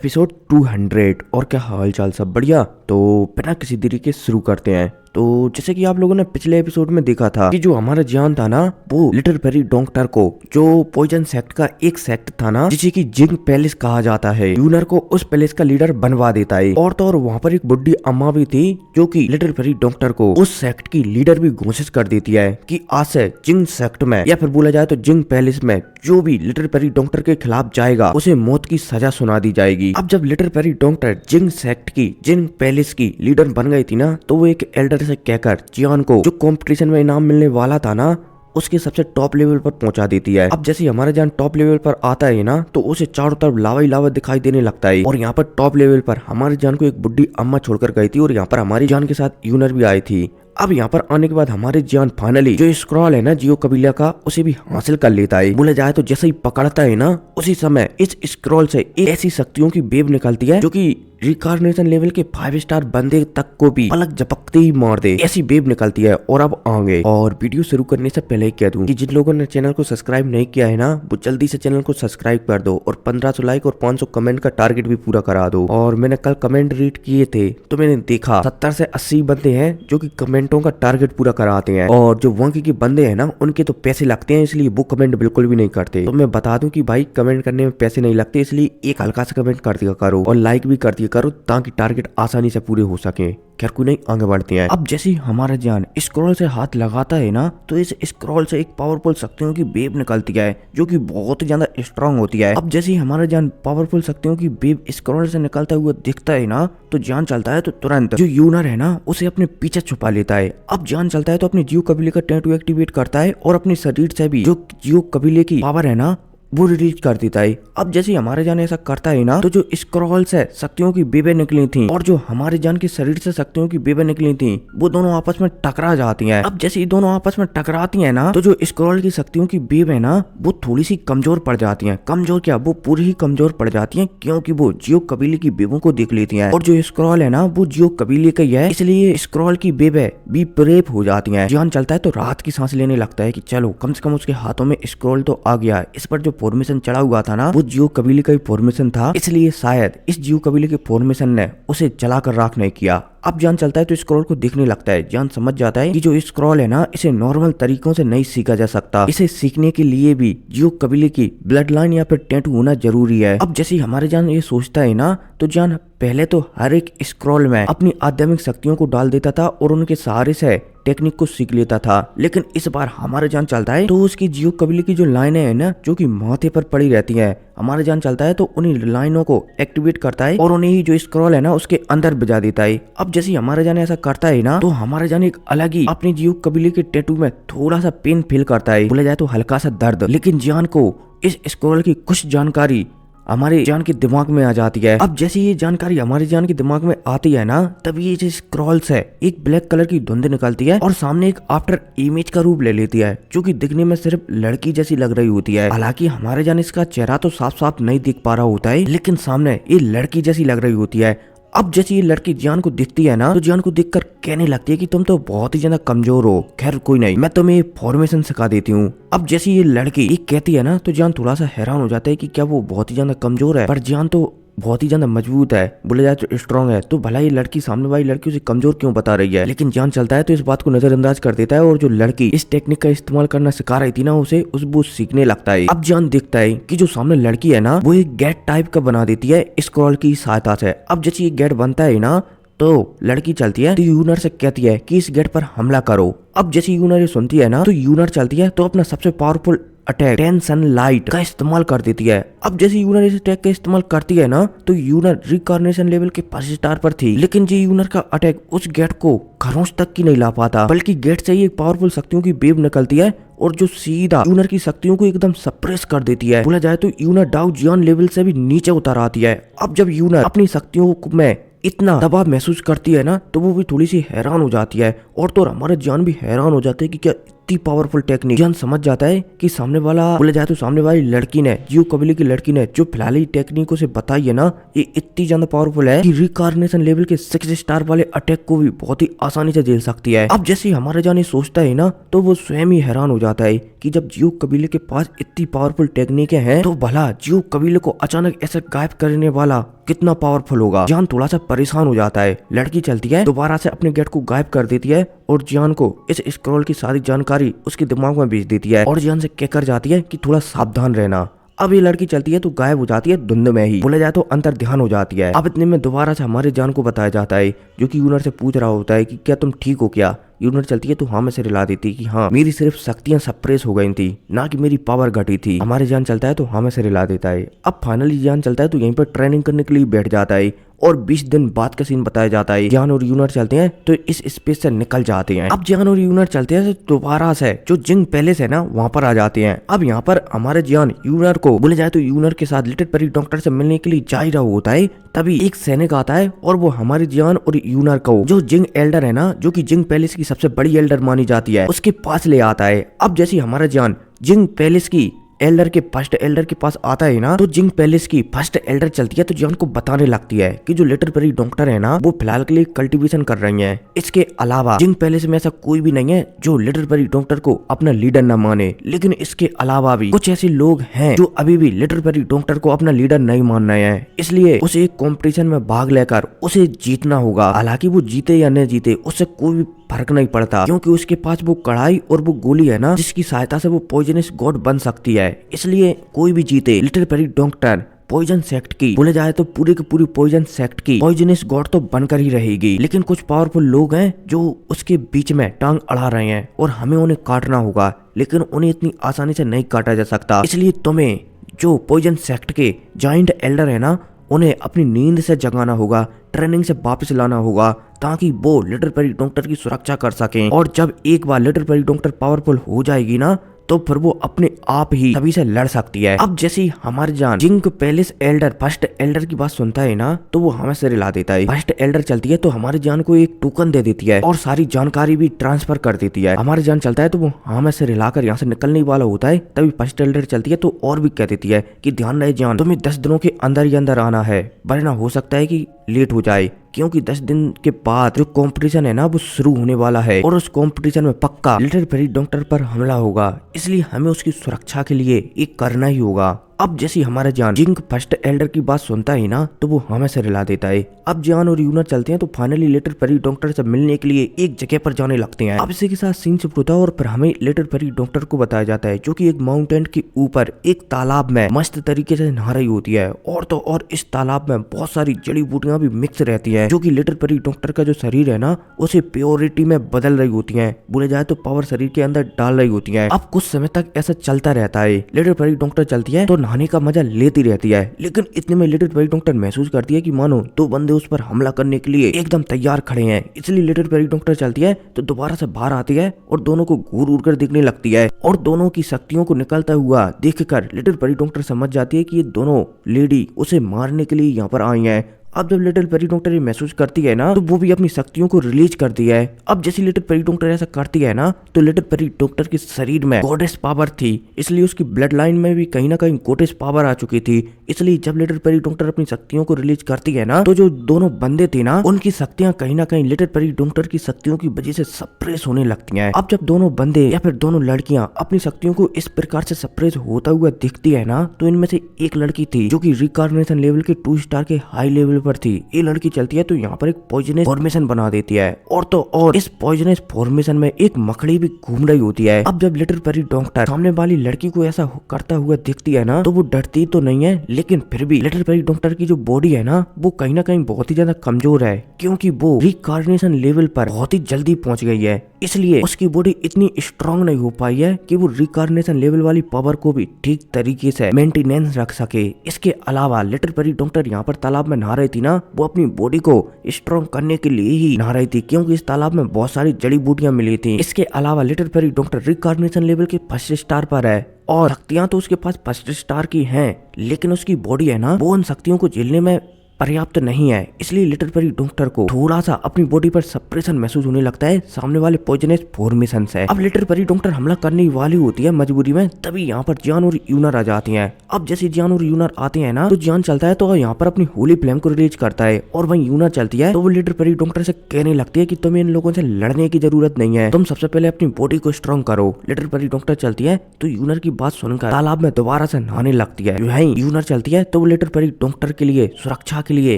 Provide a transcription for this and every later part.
Episode 200। और क्या हाल चाल, सब बढ़िया। तो बिना किसी देरी के शुरू करते हैं। तो जैसे कि आप लोगों ने पिछले एपिसोड में देखा था कि जो हमारा जान था ना, वो लिटिल फेरी डॉक्टर को, जो पॉइजन सेक्ट का एक सेक्ट था ना, जिसे कि जिंग पैलेस कहा जाता है, यूनर को उस पैलेस का लीडर बनवा देता है। और तो और वहाँ पर एक बुढ़ी अम्मा भी थी जो कि लिटिल फेरी डॉक्टर को उस सेक्ट की लीडर भी घोषित कर देती है कि आज से जिंग सेक्ट में, या फिर बोला जाए तो जिंग पैलेस में, जो भी लिटिल फेरी डॉक्टर के खिलाफ जाएगा उसे मौत की सजा सुना दी जाएगी। अब जब लिटिल फेरी डॉक्टर जिंग सेक्ट की, जिंग पैलेस की लीडर बन गई थी ना, तो वो एक एल्डर से कहकर जियान को, जो कंपटीशन में इनाम मिलने वाला था ना, उसके सबसे टॉप लेवल पर पहुंचा देती है। अब जैसे हमारा जान टॉप लेवल पर आता है ना, तो उसे चारों तरफ लावा ही लावा दिखाई देने लगता है। और यहाँ पर टॉप लेवल पर हमारे जान को एक बुढ़ी अम्मा छोड़कर गई थी, और यहाँ पर हमारी जान के साथ यूनर भी आई थी। अब यहाँ पर आने के बाद हमारे जान फाइनली जो स्क्रॉल है ना जियो कबीला का, उसे भी हासिल कर लेता है। बोला जाए तो जैसे ही पकड़ता है ना, उसी समय इस स्क्रॉल से एक ऐसी शक्तियों की वेव निकलती है जो कि रिकार्नेशन लेवल के 5 स्टार बंदे तक को भी पलक झपकते ही मार दे, ऐसी वेव निकलती है। और अब आगे, और वीडियो शुरू करने से पहले कह दूं कि जिन लोगों ने चैनल को सब्सक्राइब नहीं किया है ना, वो जल्दी से चैनल को सब्सक्राइब कर दो और 1500 लाइक और 500 कमेंट का टारगेट भी पूरा करा दो। और मैंने कल कमेंट रीड किए थे तो मैंने देखा 70 से 80 बंदे हैं जो कि कमेंटों का टारगेट पूरा कराते हैं, और जो वंकी के बंदे हैं ना, उनके तो पैसे लगते हैं, इसलिए वो कमेंट बिल्कुल भी नहीं करते। तो मैं बता दूं कि भाई कमेंट करने में पैसे नहीं लगते, इसलिए एक हल्का सा कमेंट कर दिया करो और लाइक भी कर दिया करो, ताकि टारगेट आसानी से पूरे हो सके। खैर कोई नहीं, आगे बढ़ते हैं। अब जैसे ही हमारा जान स्क्रॉल से हाथ लगाता है ना, तो इस स्क्रॉल से एक पावरफुल शक्तियों की वेव निकलती है जो कि बहुत ही ज्यादा स्ट्रांग होती है। अब जैसे ही हमारा जान पावरफुल शक्तियों की वेव स्क्रॉल से निकलता हुआ दिखता है ना, तो जान चलता है तो तुरंत जो यूनर है ना, उसे अपने पीछे छुपा लेता है। अब जान चलता है तो अपने जियो कबीले का टैटू एक्टिवेट करता है और अपने शरीर से भी जो जियो कबीले की पावर है ना, वो रिलीज कर देता है। अब जैसे हमारे जान ऐसा करता है ना, तो जो स्क्रॉल से शक्तियों की बेबे निकली थी और जो हमारे जान के शरीर से शक्तियों की बेबे निकली थी, वो दोनों आपस में टकरा जाती हैं। अब जैसे ये दोनों आपस में टकराती हैं ना, तो जो स्क्रॉल की शक्तियों की बेब है ना, वो थोड़ी सी कमजोर पड़ जाती हैं। कमजोर क्या, वो पूरी ही कमजोर पड़ जाती हैं, क्योंकि वो जियो कबीले की बेबों को देख लेती हैं। और जो स्क्रॉल है ना, वो जियो कबीले का ही है, इसलिए स्क्रॉल की बेबे भी प्रेप हो जाती हैं। जान चलता है तो राहत की सांस लेने लगता है कि चलो कम से कम उसके हाथों में स्क्रॉल तो आ गया है। इस पर जो फॉर्मेशन चढ़ा हुआ था ना, वो जियो कबीले का ही फॉर्मेशन था, इसलिए शायद इस जियो कबीले के फॉर्मेशन ने उसे जलाकर राख नहीं किया। अब जान चलता है तो स्क्रॉल को देखने लगता है। जान समझ जाता है कि जो स्क्रॉल है ना, इसे नॉर्मल तरीकों से नहीं सीखा जा सकता, इसे सीखने के लिए भी जियो कबीले की ब्लड लाइन या फिर टैटू होना जरूरी है। अब जैसे हमारे जान ये सोचता है ना, तो जान पहले तो हर एक स्क्रॉल में अपनी आध्यात्मिक शक्तियों को डाल देता था और उनके सहारे से टेक्निक को सीख लेता था। लेकिन इस बार हमारे जान चलता है तो उसकी जियो कबीले की जो लाइनें हैं ना, जो कि माथे पर पड़ी रहती हैं, हमारे जान चलता है तो उन्हीं लाइनों को एक्टिवेट करता है और उन्हें ही जो स्क्रॉल है ना, उसके अंदर बजा देता है। अब जैसे हमारे जान ऐसा करता है ना, तो हमारे जान एक अलग ही अपनी जियो कबीले के टैटू में थोड़ा सा पेन फील करता है, बोला जाए तो हल्का सा दर्द। लेकिन जान को इस स्क्रॉल की कुछ जानकारी हमारे जान के दिमाग में आ जाती है। अब जैसे ये जानकारी हमारे जान के दिमाग में आती है ना, तब ये जो स्क्रॉल से एक ब्लैक कलर की धुंध निकलती है और सामने एक आफ्टर इमेज का रूप ले लेती है, जो कि दिखने में सिर्फ लड़की जैसी लग रही होती है। हालांकि हमारे जान इसका चेहरा तो साफ साफ नहीं दिख पा रहा होता है, लेकिन सामने ये लड़की जैसी लग रही होती है। अब जैसे ये लड़की जान को दिखती है ना, तो जान को देखकर कहने लगती है कि तुम तो बहुत ही ज्यादा कमजोर हो। खैर कोई नहीं, मैं तुम्हें फॉर्मेशन सिखा देती हूँ। अब जैसे ये लड़की ये कहती है ना, तो जान थोड़ा सा हैरान हो जाता है कि क्या वो बहुत ही ज्यादा कमजोर है, पर जान तो बहुत ही ज्यादा मजबूत है, बोला जाए तो स्ट्रांग है। तो भला ये लड़की, सामने वाली लड़की उसे कमजोर क्यों बता रही है। लेकिन जान चलता है तो इस बात को नजरअंदाज कर देता है, और जो लड़की इस टेक्निक का इस्तेमाल करना सिखा रही थी ना, उसे वो सीखने लगता है। अब जान देखता है कि जो सामने लड़की है ना, वो एक गेट टाइप का बना देती है स्क्रॉल की सहायता से। अब जैसे ये गेट बनता है ना, तो लड़की चलती है तो यूनर से कहती है कि इस गेट पर हमला करो। अब जैसे यूनर ये सुनती है ना, तो यूनर चलती है तो अपना सबसे पावरफुल अटैक 10 सनलाइट का इस्तेमाल कर देती है। अब जैसे यूनर इस अटैक का इस्तेमाल करती है ना, तो यूनर रिकार्नेशन लेवल के 5 स्टार पर थी, लेकिन ये यूनर का अटैक उस गेट को खरोंच तक की नहीं ला पाता, बल्कि गेट से ही एक पावरफुल शक्तियों की वेव निकलती है और जो सीधा यूनर की शक्तियों को एकदम सप्रेस कर देती है। बोला जाए तो यूनर डाउ जियान लेवल से भी नीचे उतर आती है। अब जब यूनर अपनी शक्तियों में इतना दबाव महसूस करती है ना, तो वो भी थोड़ी सी हैरान हो जाती है, और तो हमारा जान भी हैरान हो जाते हैं कि क्या इतनी पावरफुल टेक्निक। जियान समझ जाता है कि सामने वाला बोले जाए तो सामने वाली लड़की ने, जियो कबीले की लड़की ने जो फिलहाल ही टेक्निक उसे बताई है ना, ये इतनी ज्यादा पावरफुल है कि रिकार्नेशन लेवल के 6 स्टार वाले अटैक को भी बहुत ही आसानी से झेल सकती है। अब जैसे हमारे जान सोचता है ना, तो वो स्वयं ही हैरान हो जाता है कि जब जियो कबीले के पास इतनी पावरफुल टेक्निकें हैं, तो भला जियो कबीले को अचानक ऐसे गायब करने वाला कितना पावरफुल होगा। जान थोड़ा सा परेशान हो जाता है। लड़की चलती है, दोबारा से अपने गेट को गायब कर देती है और जियान को इस स्क्रॉल की सारी जानकारी उसके दिमाग में भेज देती है और जियान से कहकर जाती है कि थोड़ा सावधान रहना। अब ये लड़की चलती है तो गायब हो जाती है धुंध में ही, बोला जाए तो अंतर ध्यान हो जाती है। अब इतने में दोबारा से हमारे जान को बताया जाता है, जो कि यूनर से पूछ रहा होता है कि क्या तुम ठीक हो क्या। यूनर चलती है तो हाँ में से रिला देती है कि हाँ, मेरी सिर्फ शक्तियां सप्रेस हो गई थी, ना कि मेरी पावर घटी थी। हमारे जान चलता है तो हाँ में से रिला देता है। अब फाइनली जान चलता है तो यहीं पर ट्रेनिंग करने के लिए बैठ जाता है और 20 दिन बाद का सीन बताया जाता है। जान और यूनर चलते हैं तो इस स्पेस से निकल जाते हैं। अब जान और यूनर चलते हैं तो दोबारा से जो जिंग पैलेस है ना, वहाँ पर आ जाते हैं। अब यहाँ पर हमारे जान यूनर को बोले जाए तो यूनर के साथ लिटिल पेरी डॉक्टर से मिलने के लिए जा ही रहा होता है, तभी एक सैनिक आता है और वो हमारे जान और यूनर को, जो जिंग एल्डर है ना, जो कि जिंग पैलेस की सबसे बड़ी एल्डर मानी जाती है, उसके पास ले आता है। अब जैसे हमारा जान जिंग पैलेस की एल्डर के फर्स्ट एल्डर के पास आता है ना, तो जिंग पैलेस की फर्स्ट एल्डर चलती है तो जान को बताने लगती है कि जो लिटिल पेरी डॉक्टर है ना, वो फिलहाल के लिए कल्टीवेशन कर रही हैं। इसके अलावा जिंग पैलेस में ऐसा कोई भी नहीं है जो लिटिल पेरी डॉक्टर को अपना लीडर न माने, लेकिन इसके अलावा भी कुछ ऐसे लोग हैं जो अभी भी लिटिल पेरी डॉक्टर को अपना लीडर नहीं मान रहे हैं। इसलिए उसे एक कॉम्पिटिशन में भाग लेकर उसे जीतना होगा। हालांकि वो जीते या न जीते उससे कोई भी फर्क नहीं पड़ता, क्योंकि उसके पास वो कढ़ाई और वो गोली है ना, जिसकी सहायता से वो पॉइजनस गॉड बन सकती है। इसलिए कोई भी जीते, लिटिल पेरी डॉक्टर पॉइजन सेक्ट की, बोले जाए तो पूरी की पूरी पॉइजन सेक्ट की पॉइजनस गॉड तो बनकर ही रहेगी। लेकिन कुछ पावरफुल लोग हैं जो उसके बीच में टांग अड़ा रहे हैं और हमें उन्हें काटना होगा, लेकिन उन्हें इतनी आसानी से नहीं काटा जा सकता। इसलिए तुम्हें जो पॉइजन सेक्ट के जाइंट एल्डर है ना, उन्हें अपनी नींद से जगाना होगा, ट्रेनिंग से वापस लाना होगा, ताकि वो लिटिल पेरी डॉक्टर की सुरक्षा कर सकें। और जब एक बार लिटिल पेरी डॉक्टर पावरफुल हो जाएगी ना, तो फिर वो अपने आप ही सभी से लड़ सकती है। अब जैसे हमारे जान जिंग पैलेस एल्डर फर्स्ट एल्डर की बात सुनता है ना, तो वो हमें से रिला देता है। फर्स्ट एल्डर चलती है तो हमारे जान को एक टोकन दे देती है और सारी जानकारी भी ट्रांसफर कर देती है। हमारे जान चलता है तो वो हमें से रिलाकर यहाँ से निकलने वाला होता है, तभी फर्स्ट एल्डर चलती है तो और भी कह देती है कि ध्यान रहे जान, तुम्हें 10 दिनों के अंदर ही अंदर आना है, वरना हो सकता है कि लेट हो जाए, क्योंकि 10 दिन के बाद जो कंपटीशन है ना, वो शुरू होने वाला है और उस कंपटीशन में पक्का लिटिल पेरी डॉक्टर पर हमला होगा। इसलिए हमें उसकी सुरक्षा के लिए एक करना ही होगा। अब जैसे हमारा जान जिंग फर्स्ट एल्डर की बात सुनता है ना, तो वो हमें से रिला देता है। अब जान और यूनर चलते हैं तो फाइनली लिटिल पेरी डॉक्टर से मिलने के लिए एक जगह पर जाने लगते हैं। अब इसी के साथ सीन शिफ्ट होता है और फिर हमें लिटिल पेरी डॉक्टर को बताया जाता है, जो कि एक माउंटेन के ऊपर एक तालाब में मस्त तरीके से नहा रही होती है। और तो और इस तालाब में बहुत सारी जड़ी बूटियां भी मिक्स रहती है, जो कि लिटिल पेरी डॉक्टर का जो शरीर है ना, उसे प्योरिटी में बदल रही होती है, बोले जाए तो पावर शरीर के अंदर डाल रही होती है। अब कुछ समय तक ऐसा चलता रहता है। लिटिल पेरी डॉक्टर चलती है तो नहाने का मजा लेती रहती है, लेकिन इतने में लिटिल पेरी डॉक्टर महसूस करती है कि मानो 2 बंदे उस पर हमला करने के लिए एकदम तैयार खड़े हैं। इसलिए लिटिल पेरी डॉक्टर चलती है तो दोबारा से बाहर आती है और दोनों को घूर उड़ कर देखने लगती है और दोनों की शक्तियों को निकलता हुआ देखकर लिटिल पेरी डॉक्टर समझ जाती है कि ये दोनों लेडी उसे मारने के लिए यहाँ पर आई हैं। अब जब लिटिल पेरी डॉक्टर ये महसूस करती है ना, तो वो भी अपनी शक्तियों को रिलीज करती है। अब जैसे लिटिल पेरी डॉक्टर ऐसा करती है ना, तो लिटिल पेरी डॉक्टर के शरीर में गॉडेस पावर थी, इसलिए उसकी ब्लड लाइन में भी कहीं ना कहीं गॉडेस पावर आ चुकी थी। इसलिए जब लिटिल पेरी डॉक्टर अपनी शक्तियों को रिलीज करती है ना, तो जो दोनों बंदे थे ना, उनकी शक्तियां कहीं ना कहीं लिटिल पेरी डॉक्टर की शक्तियों की वजह से सप्रेस होने लगती हैं। अब जब दोनों बंदे या फिर दोनों लड़कियां अपनी शक्तियों को इस प्रकार से सप्रेस होता हुआ दिखती है ना, तो इनमें से एक लड़की थी जो कि रिकार्नेशन लेवल के 2 स्टार के हाई लेवल पर थी। ये लड़की चलती है तो यहाँ पर एक पॉइजनस फॉर्मेशन बना देती है और तो और इस पॉइजनस फॉर्मेशन में एक मकड़ी भी घूम रही होती है। अब जब लिटिल पेरी डॉक्टर सामने वाली लड़की को ऐसा करता हुआ दिखती है ना, तो वो डरती तो नहीं है, लेकिन फिर भी लिटिल पेरी डॉक्टर की जो बॉडी है ना, वो कहीं ना कहीं बहुत ही ज्यादा कमजोर है, क्योंकि वो रिकार्नेशन लेवल पर बहुत ही जल्दी पहुंच गई है। इसलिए उसकी बॉडी इतनी स्ट्रांग नहीं हो पाई है कि वो रिकार्नेशन लेवल वाली पावर को भी ठीक तरीके से मेंटेनेंस रख सके। इसके अलावा लिटिल पेरी डॉक्टर यहाँ पर तालाब में नहा रही थी ना, वो अपनी बॉडी को स्ट्रांग करने के लिए ही नहा रही थी, क्योंकि इस तालाब में बहुत सारी जड़ी बूटियां मिली थी। इसके अलावा लिटिल पेरी डॉक्टर रिकार्नेशन लेवल के 1st स्टार पर है और शक्तियां तो उसके पास 1st स्टार की हैं, लेकिन उसकी बॉडी है ना, वो उन शक्तियों को झेलने में पर्याप्त नहीं है, इसलिए लिटिल पेरी डॉक्टर को थोड़ा सा अपनी बॉडी पर सप्रेशन महसूस होने लगता है सामने वाले पॉइजनस फॉर्मेशन से। अब लिटिल पेरी डॉक्टर हमला करने वाली होती है मजबूरी में, तभी यहाँ पर जियान और यूनर आ जाती हैं। अब जैसे जियान और यूनर आते हैं ना, तो जियान चलता है तो यहाँ पर अपनी होली फ्लेम को रिलीज करता है, और वहीं यूनर चलती है तो वो लिटिल पेरी डॉक्टर से कहने लगती है कि तुम्हें इन लोगों से लड़ने की जरूरत नहीं है, तुम सबसे पहले अपनी बॉडी को स्ट्रॉन्ग करो। लिटिल पेरी डॉक्टर चलती है तो यूनर की बात सुनकर तालाब में दोबारा से नहाने लगती है। वहीं यूनर चलती है तो वो लिटिल पेरी डॉक्टर के लिए सुरक्षा के लिए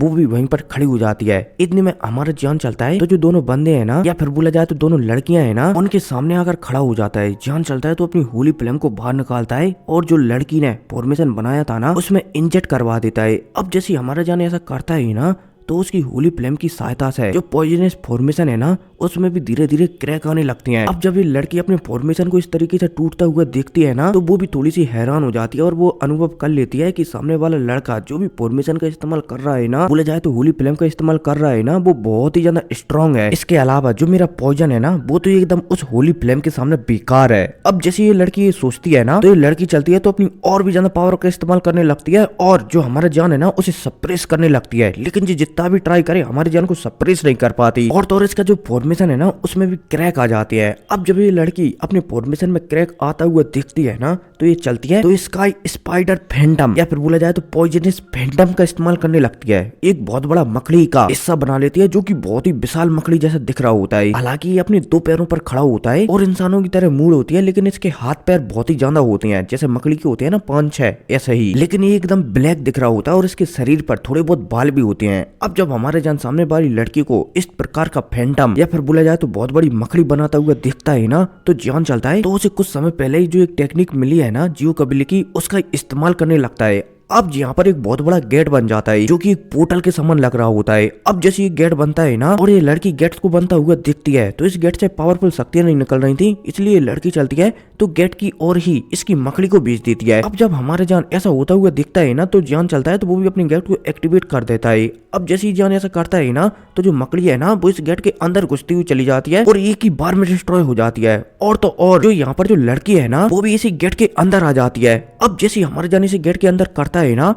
वो भी वहीं पर खड़ी हो जाती है। इतने में हमारा जियान चलता है तो जो दोनों बंदे हैं ना, या फिर बोला जाए तो दोनों लड़कियां हैं ना, उनके सामने आकर खड़ा हो जाता है। जियान चलता है तो अपनी होली फ्लेम को बाहर निकालता है और जो लड़की ने फॉर्मेशन बनाया था ना, उसमें इंजेक्ट करवा देता है। अब जैसे हमारा जियान ऐसा करता है ना, तो उसकी होली फ्लेम की सहायता से जो पॉइजनस फॉर्मेशन है ना, उसमें भी धीरे धीरे क्रैक आने लगती हैं। अब जब ये लड़की अपने फॉर्मेशन को इस तरीके से टूटता हुआ देखती है ना, तो वो भी थोड़ी सी हैरान हो जाती है और वो अनुभव कर लेती है कि सामने वाला लड़का जो भी फॉर्मेशन का इस्तेमाल कर रहा है ना, बोला जाए तो होली फ्लेम का इस्तेमाल कर रहा है ना, वो बहुत ही ज्यादा स्ट्रॉन्ग है। इसके अलावा जो मेरा पॉइजन है ना, वो तो एकदम उस होली फ्लेम के सामने बेकार है। अब जैसे ये लड़की ये सोचती है ना, तो ये लड़की चलती है तो अपनी और भी ज्यादा पावर का इस्तेमाल करने लगती है और जो हमारा जान है ना, उसे सप्रेस करने लगती है। लेकिन जितना भी ट्राई करे हमारी जान को सप्रेस नहीं कर पाती, और तो और इसका जो फॉर्मेशन है ना, उसमें भी क्रैक आ जाती है। अब जब ये लड़की अपने फॉर्मेशन में क्रैक आता हुआ दिखती है ना, तो ये चलती है तो स्काई स्पाइडर फैंटम, या फिर बोला जाए तो पॉइजनस फैंटम का इस्तेमाल करने लगती है। एक बहुत बड़ा मकड़ी का हिस्सा बना लेती है, जो कि बहुत ही विशाल मकड़ी जैसा दिख रहा होता है। हालांकि ये अपने दो पैरों पर खड़ा होता है और इंसानों की तरह मूड होती है, लेकिन इसके हाथ पैर बहुत ही ज्यादा होते हैं, जैसे मकड़ी के होते हैं ना 5-6, ऐसे ही। लेकिन ये एकदम ब्लैक दिख रहा होता है और इसके शरीर पर थोड़े बहुत बाल भी होते हैं। अब जब हमारे जान सामने वाली लड़की को इस प्रकार का फैंटम या फिर बोला जाए तो बहुत बड़ी मकड़ी बनाता हुआ दिखता है ना, तो जियान चलता है तो उसे कुछ समय पहले ही जो एक टेक्निक मिली है ना जियो कबिली की, उसका इस्तेमाल करने लगता है। अब यहाँ पर एक बहुत बड़ा गेट बन जाता है, जो कि एक पोर्टल के समान लग रहा होता है। अब जैसे ये गेट बनता है ना, और ये लड़की गेट को बनता हुआ दिखती है, तो इस गेट से पावरफुल शक्तियां नहीं निकल रही थी, इसलिए ये लड़की चलती है तो गेट की ओर ही इसकी मकड़ी को भेज देती है। अब जब हमारे जान ऐसा होता हुआ दिखता है ना, तो जान चलता है तो वो भी अपने गेट को एक्टिवेट कर देता है। अब जैसे ही जान ऐसा करता है ना, तो जो मकड़ी है ना, वो इस गेट के अंदर घुसती हुई चली जाती है और एक ही बार में डिस्ट्रॉय हो जाती है। और तो और जो यहाँ पर जो लड़की है ना, वो भी इसी गेट के अंदर आ जाती है। अब जैसे हमारे जान इसे गेट के अंदर करता है ना,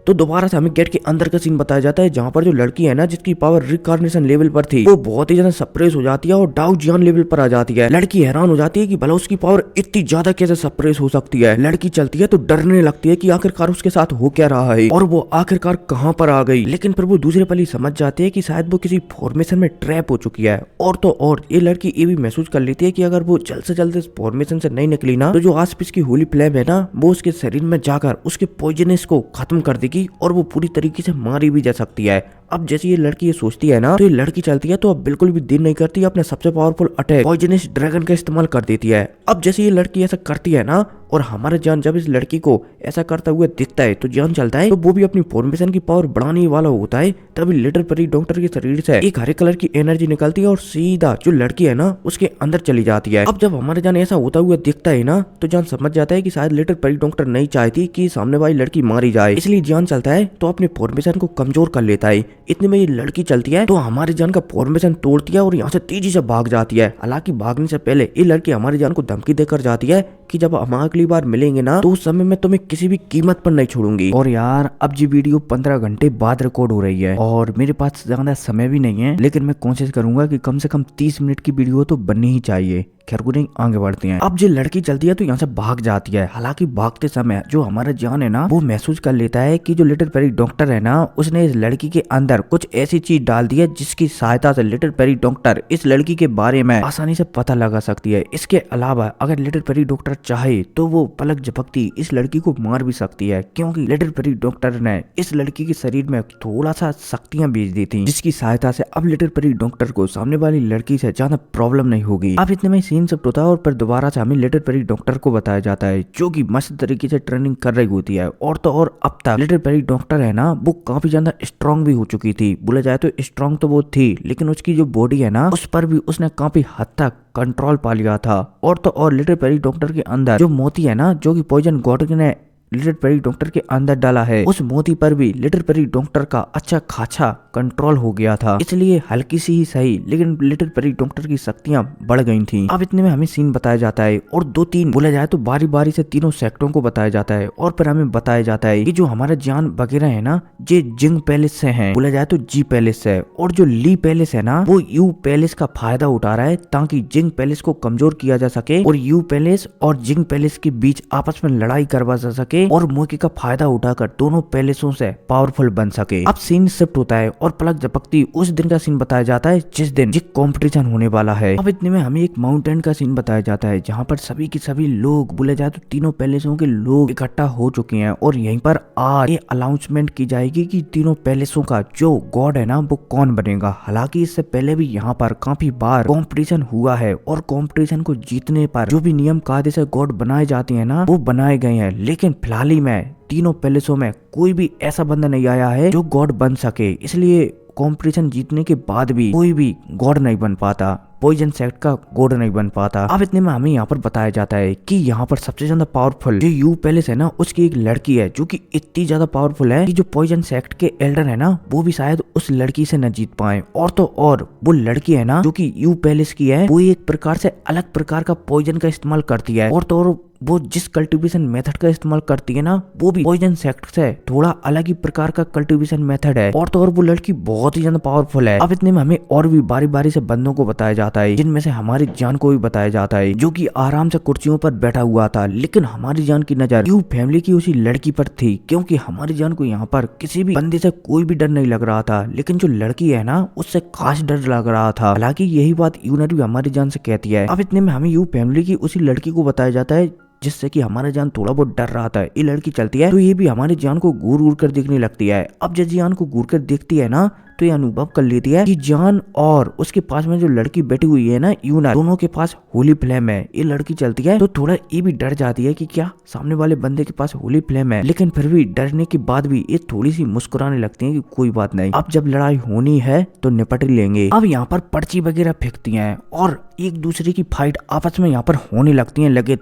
तो दोबारा से हमें गेट के अंदर का सीन बताया जाता है, जहाँ पर जो लड़की है ना, जिसकी पावर रिकार्नेशन लेवल पर थी, वो बहुत ही ज्यादा सप्रेस हो जाती है और डाउ जियान लेवल पर आ जाती है। लड़की हैरान हो जाती है कि भला उसकी पावर इतनी ज्यादा कैसे सप्रेस हो सकती है। लड़की चलती है तो डरने लगती है कि आखिरकार उसके साथ हो क्या रहा है और वो आखिरकार कहाँ पर आ गई। लेकिन फिर वो दूसरे पल ही समझ जाती है कि शायद वो किसी फॉर्मेशन में ट्रैप हो चुकी है। और तो और ये लड़की ये भी महसूस कर लेती है कि अगर वो जल्द से जल्द इस फॉर्मेशन से नहीं निकली ना, तो जो आसपास की होली फ्लेम है ना, वो उसके शरीर में जाकर उसके पॉइजनस को खत्म कर देगी और वो पूरी तरीके से मारी भी जा सकती है। अब जैसे ये लड़की ये सोचती है ना, तो ये लड़की चलती है तो अब बिल्कुल भी देर नहीं करती, अपने सबसे पावरफुल अटैक पॉइजनस ड्रैगन का इस्तेमाल कर देती है। अब जैसे ये लड़की ऐसा करती है ना, और हमारा जान जब इस लड़की को ऐसा करता हुआ दिखता है, तो जान चलता है तो वो भी अपनी फॉर्मेशन की पावर बढ़ाने वाला होता है। तभी लिटिल पेरी डॉक्टर के शरीर से एक हरे कलर की एनर्जी निकलती है और सीधा जो लड़की है ना, उसके अंदर चली जाती है। अब जब हमारे जान ऐसा होता हुआ दिखता है ना, तो जान समझ जाता है कि शायद लिटिल पेरी डॉक्टर नहीं चाहती कि सामने वाली लड़की मारी जाए, इसलिए जान चलता है तो अपने फॉर्मेशन को कमजोर कर लेता है। इतने में ये लड़की चलती है तो हमारे जान का फॉर्मेशन तोड़ती है और यहाँ से तेजी से भाग जाती है। हालांकि भागने से पहले ये लड़की हमारी जान को धमकी देकर जाती है कि जब हम अगली बार मिलेंगे ना, तो उस समय मैं तुम्हें किसी भी कीमत पर नहीं छोड़ूंगी। और यार अब जी वीडियो 15 घंटे बाद रिकॉर्ड हो रही है और मेरे पास ज्यादा समय भी नहीं है, लेकिन मैं कोशिश करूंगा कि कम से कम 30 मिनट की वीडियो तो बननी ही चाहिए। खैर को नहीं, आगे बढ़ते हैं। अब जो लड़की चलती है तो यहाँ से भाग जाती है। हालांकि भागते समय जो हमारा जान है ना, वो महसूस कर लेता है कि जो लिटिल पेरी डॉक्टर है ना, उसने इस लड़की के अंदर कुछ ऐसी चीज डाल दी है जिसकी सहायता से लिटिल पेरी डॉक्टर इस लड़की के बारे में आसानी से पता लगा सकती है। इसके अलावा अगर लिटिल पेरी डॉक्टर चाहे तो वो पलक झपकती इस लड़की को मार भी सकती है, क्योंकि लिटिल पेरी डॉक्टर ने इस लड़की के शरीर में थोड़ा सा शक्तियां भेज दी थी, जिसकी सहायता से अब लिटिल पेरी डॉक्टर को सामने वाली लड़की से ज्यादा प्रॉब्लम नहीं होगी। अब इतने में सीन सब होता है और फिर दोबारा से हमें लिटिल पेरी डॉक्टर को बताया जाता है, जो कि मस्त तरीके से ट्रेनिंग कर रही होती है। और तो और अब तक लिटिल पेरी डॉक्टर है ना, वो काफी ज्यादा स्ट्रांग भी हो चुकी थी। बोला जाए तो स्ट्रांग तो वो थी, लेकिन उसकी जो बॉडी है ना, उस पर भी उसने काफी हद तक कंट्रोल पा लिया था। और तो और लिटिल पेरी डॉक्टर के अंदर जो मोती है ना, जो कि पॉइजन गॉड ने लिटिल पेरी डॉक्टर के अंदर डाला है उस मोती पर भी लिटिल पेरी डॉक्टर का अच्छा खासा कंट्रोल हो गया था, इसलिए हल्की सी ही सही लेकिन लिटिल पेरी डॉक्टर की शक्तियां बढ़ गई थी। अब इतने में हमें सीन बताया जाता है और 2-3 बोला जाए तो बारी बारी से तीनों सेक्टरों को बताया जाता है और फिर हमें बताया जाता है कि जो हमारा जान वगैरह है ना ये जिंग पैलेस से है, बोला जाए तो जी पैलेस से, और जो ली पैलेस है ना वो यू पैलेस का फायदा उठा रहा है ताकि जिंग पैलेस को कमजोर किया जा सके और यू पैलेस और जिंग पैलेस के बीच आपस में लड़ाई करवा जा सके और मौके का फायदा उठाकर दोनों पैलेसों से पावरफुल बन सके। अब सीन शिफ्ट होता है और पलक झपकती उस दिन का सीन बताया जाता है जिस दिन ये कंपटीशन होने वाला है। अब इतने में हमें एक माउंटेन का सीन बताया जाता है जहाँ पर सभी के सभी लोग बोले जाए तो तीनों पैलेसों के लोग इकट्ठा हो चुके हैं और यहीं पर आज ये अनाउंसमेंट की जाएगी कि तीनों पैलेसों का जो गॉड है ना वो कौन बनेगा। हालांकि इससे पहले भी यहाँ पर काफी बार कंपटीशन हुआ है और कंपटीशन को जीतने पर जो भी नियम कायदे से गॉड बनाए जाते हैं ना वो बनाए गए हैं, लेकिन फिलहाल ही में तीनों पैलेसों में कोई भी ऐसा बंदा नहीं आया है जो गॉड बन सके, इसलिए कंपटीशन जीतने के बाद भी कोई भी गॉड नहीं बन पाता, पॉइजन सेक्ट का गॉड नहीं बन पाता। अब इतने में हमें यहाँ पर बताया जाता है कि यहाँ पर सबसे ज्यादा पावरफुल जो यू पैलेस है ना उसकी एक लड़की है जो कि इतनी ज्यादा पावरफुल है कि जो पॉइजन सेक्ट के एल्डर है ना वो भी शायद उस लड़की से न जीत पाए। और तो और वो लड़की है ना जो कि यू पैलेस की है वो एक प्रकार से अलग प्रकार का पॉइजन का इस्तेमाल करती है और तो और वो जिस कल्टीवेशन मेथड का इस्तेमाल करती है ना वो भी पॉइजन सेक्ट से थोड़ा अलग ही प्रकार का कल्टीवेशन मेथड है और तो और वो लड़की बहुत ही ज्यादा पावरफुल है। अब इतने में हमें और भी बारी बारी से बंदों को बताया जाता है जिनमें से हमारी जान को भी बताया जाता है जो कि आराम से कुर्सियों पर बैठा हुआ था, लेकिन हमारी जान की नजर यू फैमिली की उसी लड़की पर थी क्योंकि हमारी जान को यहाँ पर किसी भी बंदे से कोई भी डर नहीं लग रहा था, लेकिन जो लड़की है ना उससे खास डर लग रहा था। हालांकि यही बात यूनर भी हमारी जान से कहती है। अब इतने में हमें यू फैमिली की उसी लड़की को बताया जाता है जिससे कि हमारा जान थोड़ा बहुत डर रहा था। ये लड़की चलती है तो ये भी हमारी जान को घूर घूर कर देखने लगती है। अब जब जान को घूर कर देखती है ना तो ये अनुभव कर लेती है कि जान और उसके पास में जो लड़की बैठी हुई है ना यूना दोनों के पास होली फ्लेम है। ये लड़की चलती है तो थोड़ा ये भी डर जाती है कि क्या सामने वाले बंदे के पास होली फ्लेम है, लेकिन फिर भी डरने के बाद भी ये थोड़ी सी मुस्कुराने लगती है कि कोई बात नहीं, अब जब लड़ाई होनी है तो निपट लेंगे। अब यहाँ पर पर्ची वगैरह फेंकती है और एक दूसरे की फाइट आपस में यहाँ पर होने लगती है, लगे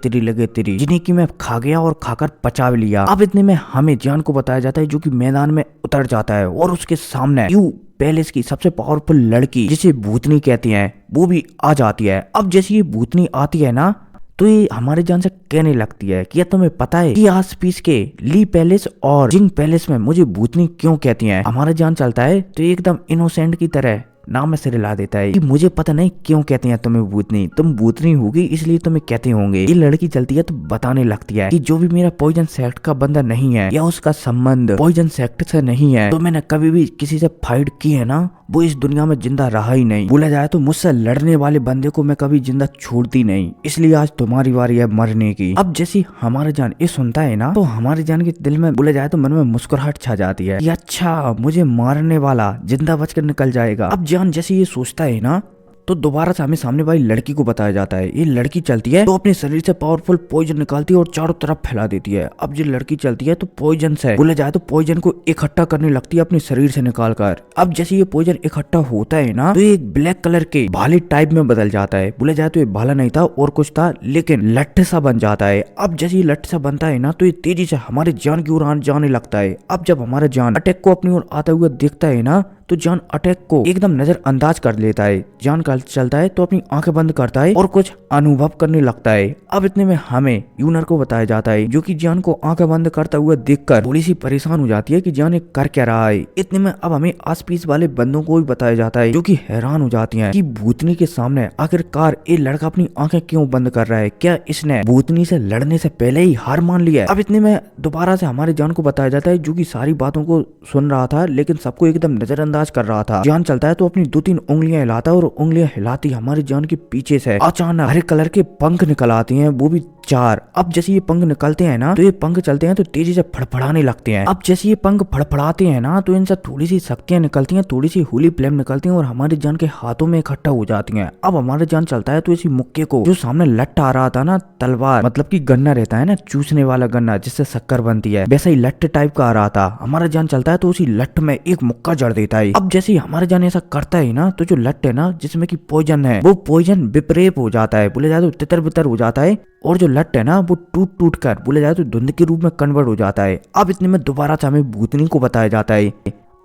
तेरी जिन्हें की मैं खा गया और खाकर पचा भी लिया। अब इतने में हमें जान को बताया जाता है जो कि मैदान में उतर जाता है और उसके सामने यू पैलेस की सबसे पावरफुल लड़की जिसे भूतनी कहती हैं वो भी आ जाती है। अब जैसे ये भूतनी आती है ना तो ये हमारे जान से कहने लगती है कि तुम्हें पता है कि आस पीस के ली पैलेस और जिंग पैलेस में मुझे भूतनी क्यों कहती हैं। हमारा जान चलता है तो एकदम इनोसेंट की तरह नाम से रिला देता है कि मुझे पता नहीं क्यों कहते हैं तुम्हें भूतनी, तुम भूतनी होगी इसलिए तुम्हें कहते होंगे। ये लड़की चलती है तो बताने लगती है कि जो भी मेरा पॉइजन सेक्ट का बंदा नहीं है या उसका संबंध पॉइजन सेक्ट से नहीं है तो मैंने कभी भी किसी से फाइट की है ना वो इस दुनिया में जिंदा रहा ही नहीं। बोला जाए तो मुझसे लड़ने वाले बंदे को मैं कभी जिंदा छोड़ती नहीं, इसलिए आज तुम्हारी बारी है मरने की। अब जैसी हमारा जान ये सुनता है ना तो हमारे जान के दिल में बोला जाए तो मन में मुस्कुराहट छा जाती है कि अच्छा मुझे मारने वाला जिंदा बचकर निकल जाएगा। अब जान जैसे ये सोचता है ना तो दोबारा से हमें सामने वाली लड़की को बताया जाता है। ये लड़की चलती है तो अपने शरीर से पावरफुल पॉइजन निकालती है और चारों तरफ फैला देती है। अब ये लड़की चलती है तो पॉइजन से बोला जाए तो पॉइजन को इकट्ठा करने लगती है अपने शरीर से निकाल कर। अब जैसे ये पॉइजन इकट्ठा होता है ना तो ये एक ब्लैक कलर के भाले टाइप में बदल जाता है। बोला जाए तो ये भाला नहीं था और कुछ था लेकिन लट्ठ सा बन जाता है। अब जैसे ये लट्ठ सा बनता है ना तो ये तेजी से हमारे जान की ओर जाने लगता है। अब जब हमारा जान अटैक को अपनी ओर आता हुआ देखता है ना तो जान अटैक को एकदम नजरअंदाज कर लेता है। जान का चलता है तो अपनी आंखें बंद करता है और कुछ अनुभव करने लगता है। अब इतने में हमें यूनर को बताया जाता है जो कि जान को आंखें बंद करता हुआ देखकर थोड़ी सी परेशान हो जाती है कि जान कर क्या रहा है। इतने में अब हमें आसपास वाले बंदों को भी बताया जाता है जो कि हैरान हो जाती हैं कि भूतनी के सामने आखिरकार ये लड़का अपनी आंखें क्यों बंद कर रहा है, क्या इसने भूतनी से लड़ने से पहले ही हार मान लिया है। अब इतने में दोबारा से हमारे जान को बताया जाता है जो कि सारी बातों को सुन रहा था लेकिन सबको एकदम नजरअंदाज कर रहा था। जान चलता है तो अपनी 2-3 उंगलियां हिलाता है और उंगलियां हिलाती हमारी जान के पीछे से अचानक हरे कलर के पंख निकल आते हैं, वो भी 4। अब जैसे ये पंख निकलते हैं ना तो ये पंख चलते हैं तो तेजी से फड़फड़ाने लगते हैं। अब जैसे ये पंख फड़फड़ाते हैं ना तो इनसे थोड़ी सी शक्तियां निकलती हैं, थोड़ी सी होली फ्लेम निकलती हैं और हमारी जान के हाथों में इकट्ठा हो जाती हैं। अब हमारा जान चलता है तो इसी मुक्के को जो सामने लट्ठ आ रहा था ना तलवार मतलब की गन्ना रहता है ना चूसने वाला गन्ना जिससे शक्कर बनती है वैसा ही लट्ठ टाइप का आ रहा था। हमारा जान चलता है तो उसी लट्ठ में एक मुक्का जड़ देता है है। अब जैसे ही हमारे जान ऐसा करता है ना, तो जो लट है ना जिसमें कि पॉइजन है, वो पॉइजन विपरीत हो जाता है, बोले जाए तो तितर बितर हो जाता है। और जो लट है ना वो टूट टूट कर बोले जाए तो धुंध के रूप में कन्वर्ट हो जाता है। अब इतने में दोबारा से हमें भूतनी को बताया जाता है।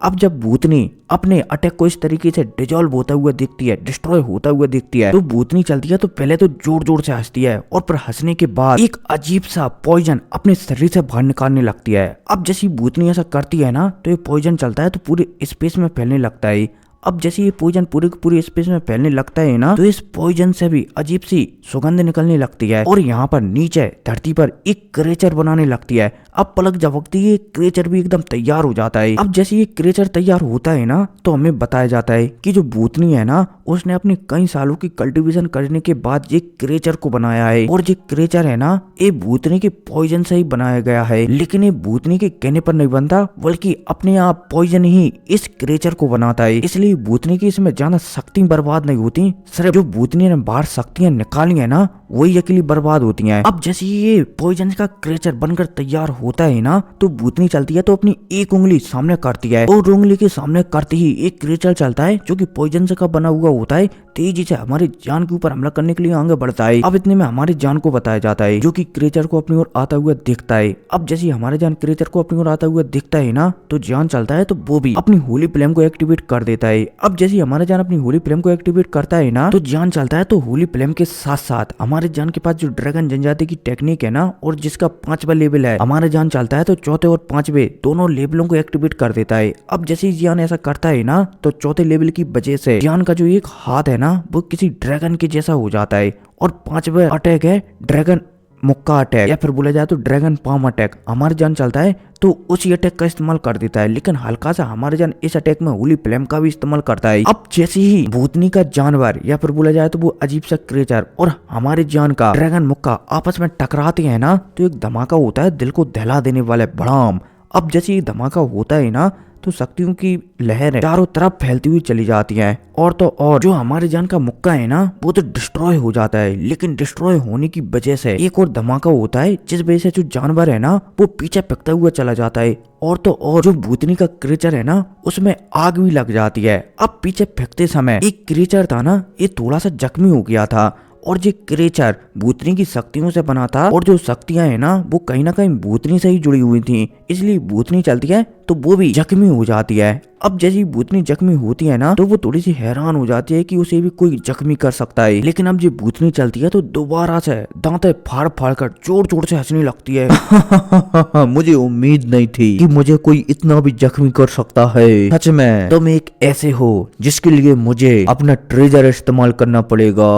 अब जब भूतनी अपने अटैक को इस तरीके से डिजोल्व होता हुआ दिखती है, डिस्ट्रॉय होता हुआ दिखती है, तो भूतनी चलती है तो पहले तो जोर जोर से हंसती है और फिर हंसने के बाद एक अजीब सा पॉइजन अपने शरीर से बाहर निकालने लगती है। अब जैसी भूतनी ऐसा करती है ना, तो ये पॉइजन चलता है तो पूरे स्पेस में फैलने लगता है। अब जैसे ये पॉइजन पूरे स्पेस में फैलने लगता है ना, तो इस पॉइजन से भी अजीब सी सुगंध निकलने लगती है और यहाँ पर नीचे धरती पर एक क्रेचर बनाने लगती है। अब पलक झपकती है, क्रेचर भी एकदम तैयार हो जाता है। अब जैसे ये क्रेचर तैयार होता है ना, तो हमें बताया जाता है कि जो भूतनी है ना, उसने अपने कई सालों की कल्टीवेशन करने के बाद ये क्रेचर को बनाया है। और ये क्रेचर है ना, ये भूतनी के पॉइजन से ही बनाया गया है। लेकिन ये भूतनी के कहने पर नहीं बनता, बल्कि अपने आप पॉइजन ही इस क्रेचर को बनाता है। इसलिए भूतनी की इसमें ज्यादा शक्ति बर्बाद नहीं होती, सिर्फ जो भूतनी ने बाहर शक्तियां निकाली है ना, वही अकेली बर्बाद होती हैं। अब जैसे ये पॉइजन का क्रेचर बनकर तैयार होता है ना, तो भूतनी चलती है तो अपनी एक उंगली सामने करती है और उंगली के सामने करते ही एक क्रेचर चलता है जो कि पॉइजन से का बना हुआ होता है, तेजी से हमारे जान के ऊपर हमला करने के लिए आगे बढ़ता है। अब इतने में हमारे जान को बताया जाता है, जो कि क्रेचर को अपनी ओर आता हुआ दिखता है। अब जैसे हमारे जान क्रेचर को अपनी ओर आता हुआ दिखता है ना, तो जान चलता है तो वो भी अपनी होली फ्लेम को एक्टिवेट कर देता है। अब जैसे हमारे जान अपनी होली फ्लेम को एक्टिवेट करता है ना, तो जान चलता है तो होली फ्लेम के साथ साथ हमारे जान के पास जो ड्रैगन जनजाति की टेक्निक है ना, और जिसका 5वां लेवल है, हमारे जान चलता है तो चौथे और 5वें दोनों लेवलों को एक्टिवेट कर देता है। अब जैसे जान ऐसा करता है ना, तो चौथे लेवल की वजह से जान का जो एक हाथ है ना, वो किसी ड्रैगन के जैसा हो जाता है। और 5वां अटैक है ड्रैगन मुक्का अटैक, या फिर बोला जाए तो ड्रैगन पाम अटैक। हमारे जान चलता है तो उसी अटैक का इस्तेमाल कर देता है, लेकिन हल्का सा हमारे जान इस अटैक में होली फ्लेम का भी इस्तेमाल करता है। अब जैसे ही भूतनी का जानवर या फिर बोला जाए तो वो अजीब सा क्रेचर और हमारे जान का ड्रैगन मुक्का आपस में टकराते हैं ना, तो एक धमाका होता है दिल को दहला देने वाले बड़ाम। अब जैसे ये धमाका होता है ना, तो शक्तियों की लहर चारों तरफ फैलती हुई चली जाती है। और तो और जो हमारे जान का मुक्का है ना, वो तो डिस्ट्रॉय हो जाता है, लेकिन डिस्ट्रॉय होने की वजह से एक और धमाका होता है, जिस वजह से जो जानवर है ना, वो पीछे फेंकता हुआ चला जाता है। और तो और जो भूतनी का क्रेचर है ना, उसमें आग भी लग जाती है। अब पीछे फेंकते समय एक क्रेचर था ना, ये थोड़ा सा जख्मी हो गया था, और ये क्रेचर भूतनी की शक्तियों से बना था, और जो शक्तियां है ना, वो कहीं ना कहीं भूतनी से ही जुड़ी हुई थी। इसलिए भूतनी चलती है तो वो भी जख्मी हो जाती है। अब जैसी भूतनी जख्मी होती है ना, तो वो थोड़ी सी हैरान हो जाती है कि उसे भी कोई जख्मी कर सकता है। लेकिन अब जब भूतनी चलती है तो दोबारा से दांतें फाड़ फाड़ कर जोर जोर से हंसने लगती है। मुझे उम्मीद नहीं थी कि मुझे कोई इतना भी जख्मी कर सकता है। सच में तुम एक ऐसे हो जिसके लिए मुझे अपना ट्रेजर इस्तेमाल करना पड़ेगा।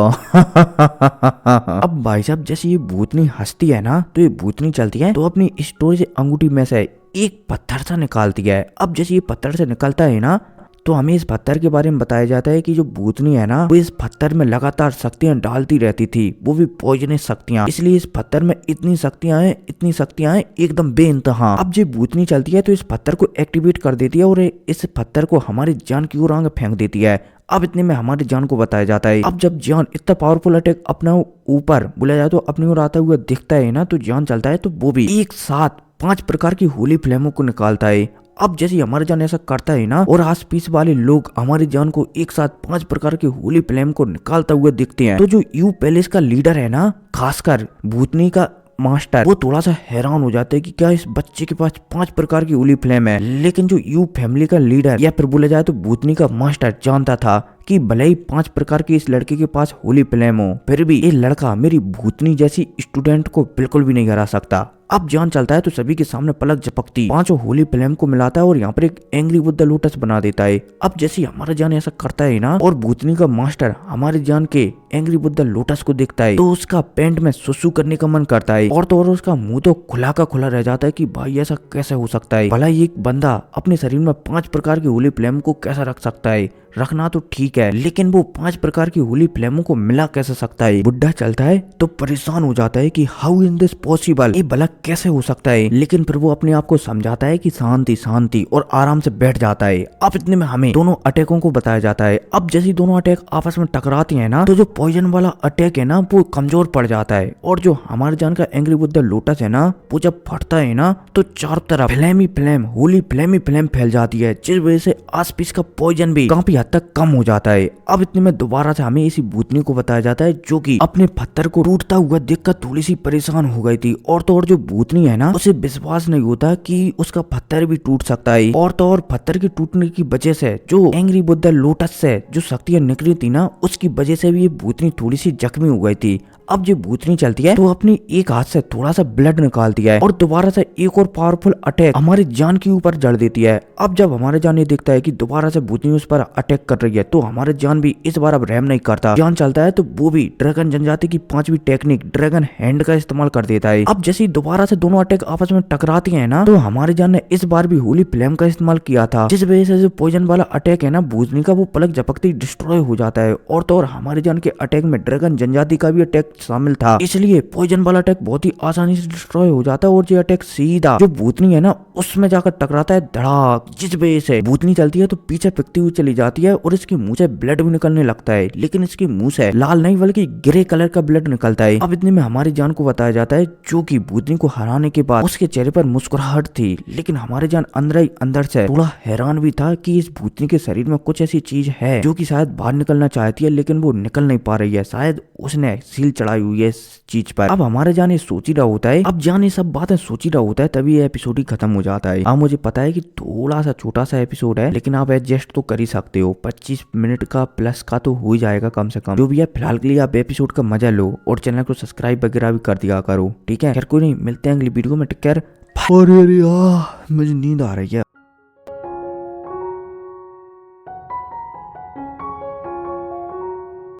अब भाई साहब जैसे ये भूतनी हंसती है ना, तो ये भूतनी चलती है तो अपनी स्टोरी से अंगूठी में से एक पत्थर सा निकालती है। अब जैसे ये पत्थर से निकलता है ना, तो हमें इस पत्थर के बारे में बताया जाता है कि जो भूतनी है ना, वो इस पत्थर में लगातार शक्तियां डालती रहती थी, वो भी पॉइजनस शक्तियां। इसलिए इस पत्थर में इतनी शक्तियां हैं एकदम बेइंतहा। अब जब भूतनी चलती है तो इस पत्थर को एक्टिवेट कर देती है और इस पत्थर को हमारी जान की ओर आगे फेंक देती है। अब इतने में हमारी जान को बताया जाता है। अब जब जान इतना पावरफुल अटैक अपना ऊपर बोला जाए तो अपनी ओर आता हुआ दिखता है ना, तो जान चलता है तो वो भी एक साथ 5 प्रकार की होली फ्लेमों को निकालता है। अब जैसे हमारे जान ऐसा करता है ना, और आस पास वाले लोग हमारी जान को एक साथ 5 प्रकार की होली फ्लेम को निकालता हुआ दिखते हैं, तो जो यू पैलेस का लीडर है ना, खासकर भूतनी का मास्टर, वो थोड़ा सा हैरान हो जाते हैं कि क्या इस बच्चे के पास 5 प्रकार की होली फ्लेम है। लेकिन जो यू फैमिली का लीडर या फिर बोला जाए तो भूतनी का मास्टर जानता था कि भले ही 5 प्रकार के इस लड़के के पास होली फ्लेम हो, फिर भी ये लड़का मेरी भूतनी जैसी स्टूडेंट को बिल्कुल भी नहीं हरा सकता। अब जान चलता है तो सभी के सामने पलक झपकती 5 होली फ्लेम को मिलाता है और यहाँ पर एक एंग्री बुद्धा लोटस बना देता है। अब जैसे हमारा जान ऐसा करता है ना, और भूतनी का मास्टर हमारे जान के एंग्री बुद्धा लोटस को देखता है, तो उसका पेंट में सुसु करने का मन करता है। और तो और उसका मुंह तो खुला का खुला रह जाता है कि भाई ऐसा कैसे हो सकता है, भला एक बंदा अपने शरीर में 5 प्रकार की होली फ्लेम को कैसा रख सकता है। रखना तो ठीक है, लेकिन वो 5 प्रकार की होली फ्लेमों को मिला कैसे सकता है? बुड्ढा चलता है तो परेशान हो जाता है कि हाउ इज दिस पॉसिबल, ये भला कैसे हो सकता है, लेकिन फिर वो अपने आप को समझाता है कि शांति शांति और आराम से बैठ जाता है। अब इतने में हमें दोनों अटैकों को बताया जाता है। अब जैसे दोनों अटैक आपस में टकराती है ना, तो जो पॉइजन वाला अटैक है ना वो कमजोर पड़ जाता है, और जो हमारे जान का एंग्री बुद्ध लोटस है ना, वो जब फटता है ना तो चारों तरफ फ्लेम ही फ्लेम, होली फ्लेम ही फ्लेम फैल जाती है, जिस वजह से आसपास का पॉइजन भी काफी हद तक कम हो जाता है। अब इतने में दोबारा से हमें इसी भूतनी को बताया जाता है जो कि अपने पत्थर को टूटता हुआ देखकर थोड़ी सी परेशान हो गई थी, और तो और जो भूतनी है ना, उसे विश्वास नहीं होता कि उसका पत्थर भी टूट सकता है, और तो और पत्थर के टूटने की वजह से जो एंग्री बुद्ध लोटस से जो शक्तियां निकली थी ना, उसकी वजह से भी ये भूतनी थोड़ी सी जख्मी हो गई थी। अब जो भूतनी चलती है तो अपनी एक हाथ से थोड़ा सा ब्लड निकालती है और दोबारा से एक और पावरफुल अटैक हमारी जान के ऊपर जड़ देती है। अब जब हमारे जान ये देखता है कि दोबारा से भूतनी उस पर अटैक कर रही है, तो हमारे जान भी इस बार अब रहम नहीं करता। जान चलता है तो वो भी ड्रैगन जनजाति की 5वीं टेक्निक ड्रैगन हैंड का इस्तेमाल कर देता है। अब जैसे दोबारा से दोनों अटैक आपस में टकराती है ना, तो हमारे जान ने इस बार भी होली फ्लेम का इस्तेमाल किया था, जिस वजह से जो पॉइजन वाला अटैक है ना भूतनी का, वो पलक झपकते डिस्ट्रॉय हो जाता है, और तो और हमारे जान के अटैक में ड्रैगन जनजाति का भी अटैक शामिल था, इसलिए पॉइजन वाला अटैक बहुत ही आसानी से डिस्ट्रॉय हो जाता है, और ये अटैक सीधा जो भूतनी है ना उसमें जाकर टकराता है धड़ाक, जिस वजह से भूतनी चलती है तो पीछे फेंकती हुई चली जाती है, और इसके मुंह से ब्लड भी निकलने लगता है, लेकिन इसके मुंह से लाल नहीं बल्कि ग्रे कलर का ब्लड निकलता है। अब इतने में हमारी जान को बताया जाता है जो कि भूतनी को हराने के बाद उसके चेहरे पर मुस्कुराहट थी, लेकिन हमारे जान अंदर ही अंदर से थोड़ा हैरान भी था कि इस भूतनी के शरीर में कुछ ऐसी चीज है जो कि शायद बाहर निकलना चाहती है, लेकिन वो निकल नहीं पा रही है, शायद उसने सील चढ़ाई हुई है इस चीज पर। अब हमारे जान ये सोच ही रहा होता है, अब जान ये सब बातें सोच ही रहा होता है, तभी ये एपिसोड ही खत्म हो जाता है। अब मुझे पता है कि थोड़ा सा छोटा सा एपिसोड है, लेकिन आप एडजस्ट तो कर ही सकते हो, 25 मिनट का प्लस का तो हो ही जाएगा कम से कम। जो भी है फिलहाल के लिए आप एपिसोड का मजा लो और चैनल को सब्सक्राइब वगैरह भी कर दिया करो, ठीक है? खैर कोई नहीं, मिलते हैं अगली वीडियो में, टेक केयर। अरे यार मुझे नींद आ रही है।